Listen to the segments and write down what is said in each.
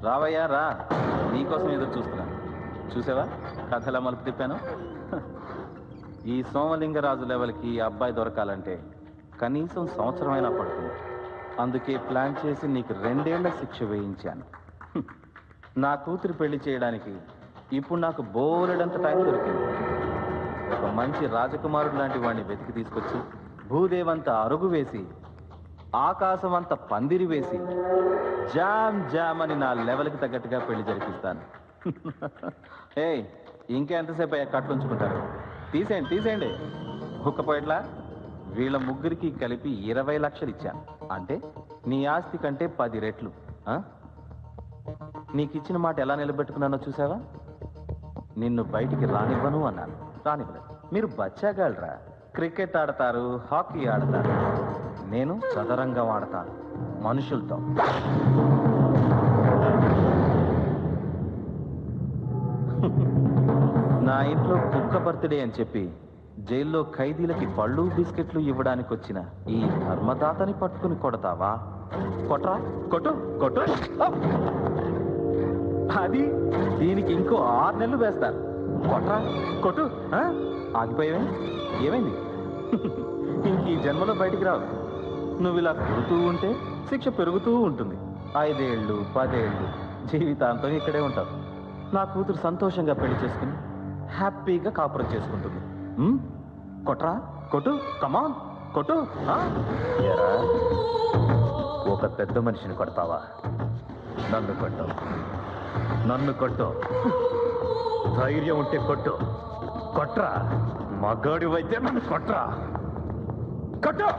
రావయ్యా రా, నీకోసం ఎదురు చూస్తున్నా. చూసావా కథలా మలుపు తిప్పాను. ఈ సోమలింగరాజు లెవెల్కి ఈ అబ్బాయి దొరకాలంటే కనీసం సంవత్సరమైనా పడుతుంది. అందుకే ప్లాన్ చేసి నీకు 2 ఏళ్ల శిక్ష వేయించాను. నా కూతురు పెళ్లి చేయడానికి ఇప్పుడు నాకు బోలెడంత టైం దొరికింది. ఒక మంచి రాజకుమారుడు లాంటి వాడిని వెతికి తీసుకొచ్చి భూదేవంత అరుగు వేసి ఆకాశం అంత పందిరి వేసి జామ్ జామ్ అని నా లెవెల్కి తగ్గట్టుగా పెళ్లి జరిపిస్తాను. ఏయ్, ఇంకెంతసేపు అయ్యా కట్లుంచుకుంటారు? తీసేయండి తీసేయండి. హుక్కపోయట్లా వీళ్ళ ముగ్గురికి కలిపి 20 లక్షలు ఇచ్చాను. అంటే నీ ఆస్తి కంటే 10 రెట్లు. నీకు ఇచ్చిన మాట ఎలా నిలబెట్టుకున్నానో చూసావా? నిన్ను బయటికి రానివ్వను అన్నాను, రానివ్వలేదు. మీరు బచ్చాగాళ్ళరా, క్రికెట్ ఆడతారు, హాకీ ఆడతారు. నేను చదరంగం ఆడతాను మనుషులతో. నా ఇంట్లో కుక్క బర్త్డే అని చెప్పి జైల్లో ఖైదీలకి పళ్ళు బిస్కెట్లు ఇవ్వడానికి వచ్చిన ఈ ధర్మదాతని పట్టుకుని కొడతావా? కొట్రా, కొట్టు కొట్టు. అది దీనికి ఇంకో 6 నెలలు వేస్తారు. కొట్రా కొట్టు. ఆగిపోయావే, ఏమైంది? ఇంక ఈ జన్మలో బయటికి రావు. నువ్వు ఇలా కొడుతూ ఉంటే శిక్ష పెరుగుతూ ఉంటుంది. 5 ఏళ్ళు 10 ఏళ్ళు జీవితాంతం ఇక్కడే ఉంటావు. నా కూతురు సంతోషంగా పెళ్లి చేసుకుని హ్యాపీగా కాపురం చేసుకుంటుంది. కొట్రా కొట్టు, కమాన్ కొట్టు. ఒక పెద్ద మనిషిని కొడతావా? నన్ను కొట్టు, నన్ను కొట్టు. ధైర్యం ఉంటే కొట్టు. కొట్రా, మగాడి వైద్య నన్ను కొట్రా, కొట్టు.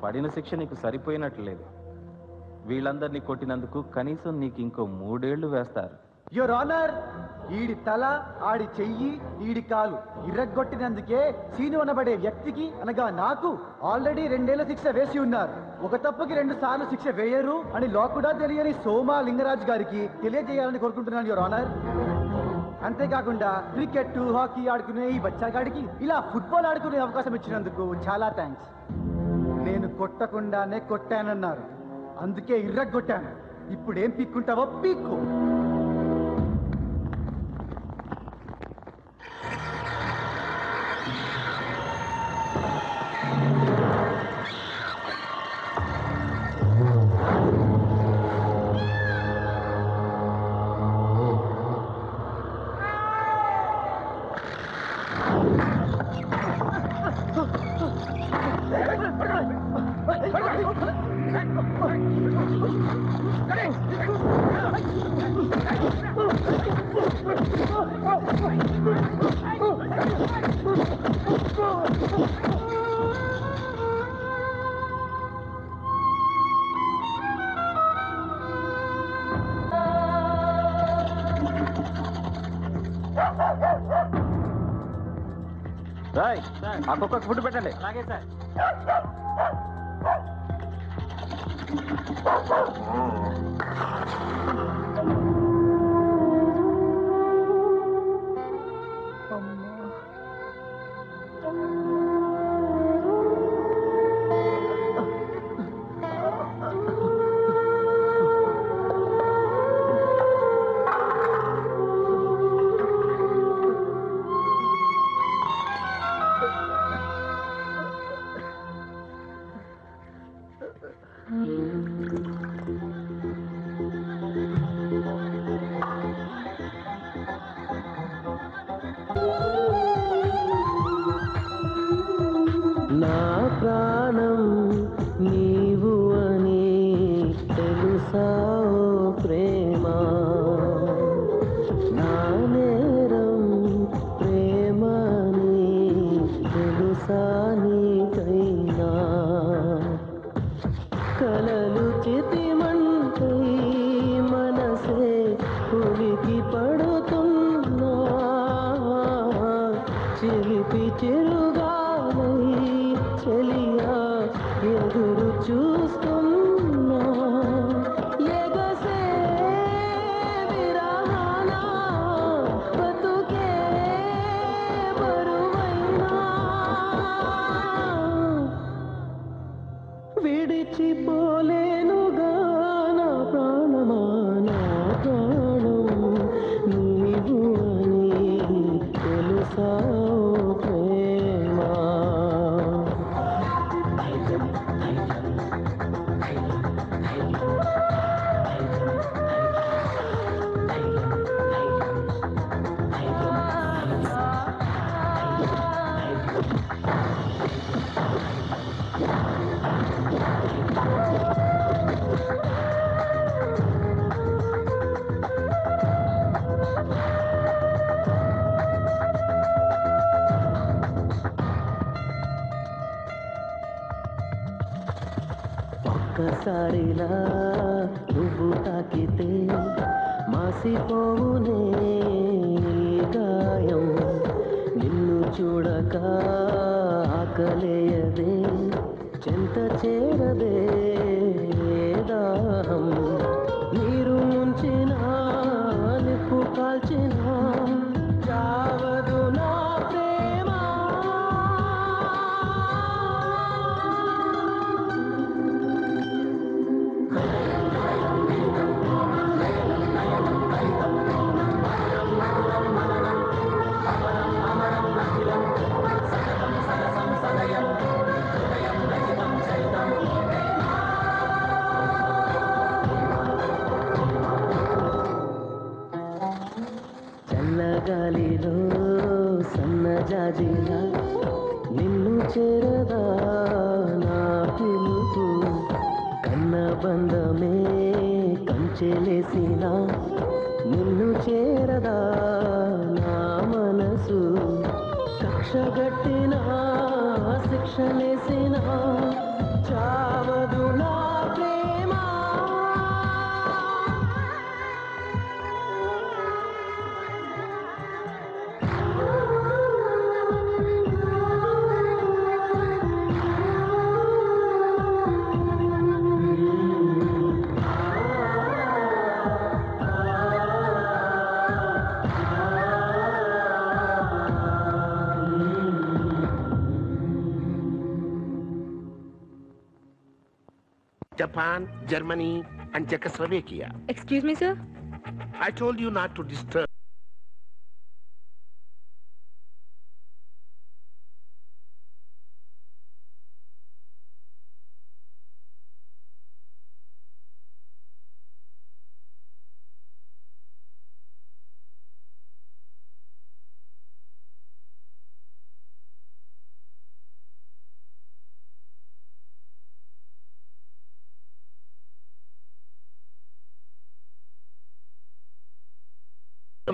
పడిన శిక్ష నీకు సరిపోయినట్లేదు. వీళ్ళందరినీ కొట్టినందుకు కనీసం నీకు ఇంకో 3 ఏళ్లు వేస్తారు. యువర్ ఆనర్, ఈడి తల, ఆడి చెయ్యి, ఈడి కాలు ఇర్రగొట్టినందుకే సీను అనబడే వ్యక్తికి అనగా నాకు ఆల్రెడీ 2 ఏళ్ల శిక్ష వేసి ఉన్నారు. ఒక తప్పుకి 2 సార్లు శిక్ష వేయరు అని లా కూడా తెలియని సోమా లింగరాజ్ గారికి తెలియజేయాలని కోరుకుంటున్నాను యువర్ ఆనర్. అంతేకాకుండా క్రికెట్ హాకీ ఆడుకునే ఈ బచ్చాగాడికి ఇలా ఫుట్బాల్ ఆడుకునే అవకాశం ఇచ్చినందుకు చాలా థ్యాంక్స్. నేను కొట్టకుండానే కొట్టానన్నారు, అందుకే ఇర్రగొట్టాను. ఇప్పుడేం పీక్కుంటావో పీక్కు. ఆ కుక్క ఫుడ్ పెట్టండి. అలాగే సార్. నా ప్రాణం నీవు అని తెలుసా ఓ ప్రేమ నా నేరం ప్రేమని తెలుసా నీకైనా కలలు చితిమంటై మనసే ఉలికి పడుతున్నా చిలిపి చిరుగాలై చెలియా ఎదురు చూస్తున్నా ఎగసే విరహాన బతుకే బరువైనా విడిచిపోలేనుగా నా ప్రాణమా నా ప్రాణం నీవు అని తెలుసా ఓ ప్రేమ ఒక్కసారిలా నువ్వు తాకితే మాసిపోవునే గాయం నిన్ను చూడక ఆకలేయదే చెంత చేరదే దాహం నీరు ముంచిన నిప్పు కాల్చిన చావదు నా ప్రేమ చల్లగాలిలో సన్నజాజిలా నిన్ను చేరదా నా పిలుపు కన్న బంధమే కంచెలేసిన నిన్ను చేరదా నా మనసు కక్షగట్టిన శిక్షలేసిన చావదు నా ప్రేమ Japan, Germany, and Czechoslovakia. Excuse me, sir? I told you not to disturb.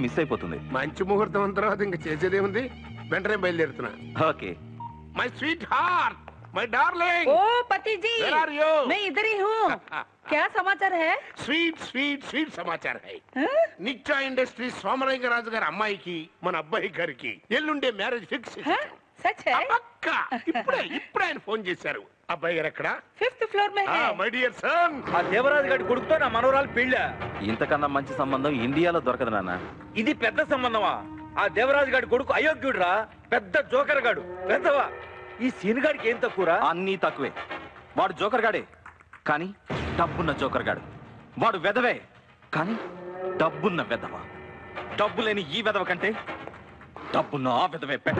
Miss అయిపోతుంది. మంచి ముహూర్తం తర్వాత ఇంకా చేసేదేముంది, వెంటనే బయలుదేరుతున్నా. Okay. My sweetheart, my darling. ओ पति जी, Where are you? मैं इधर ही हूँ. क्या समाचार है? స్వీట్ స్వీట్ స్వీట్ సమాచారం హై. हाँ? నిత్యా ఇండస్ట్రీస్ సోమలింగరాజు గారి అమ్మాయికి మన అబ్బాయి గారికి ఎల్లుండే మ్యారేజ్ ఫిక్స్. हाँ? सच है? పక్కా. ఇప్పుడే ఆయన ఫోన్ చేశారు. అబ్బాయి గారు ఎక్కడ? 5th ఫ్లోర్ में है. My dear son. ఆ దేవరాజు గారి కొడుకుతో నా మనవరాలు పెళ్ళ. ఇంతకన్నా మంచి సంబంధం ఇండియాలో దొరకదు నాన్న. ఇది పెద్ద సంబంధమా? ఆ దేవరాజు గారి కొడుకు అయోగ్యుడురా, పెద్ద జోకర్ గాడు. పెద్దవా ఈ సీన్ గాడికి ఏం తక్కువరా? అన్నీ తక్కువే. వాడు జోకర్ గాడే, కానీ డబ్బున్న జోకర్ గాడు. వాడు వెధవే, కానీ డబ్బున్న వెధవ. డబ్బు లేని ఈ వెధవ కంటే డబ్బున్న ఆ వెధవే పెట్ట.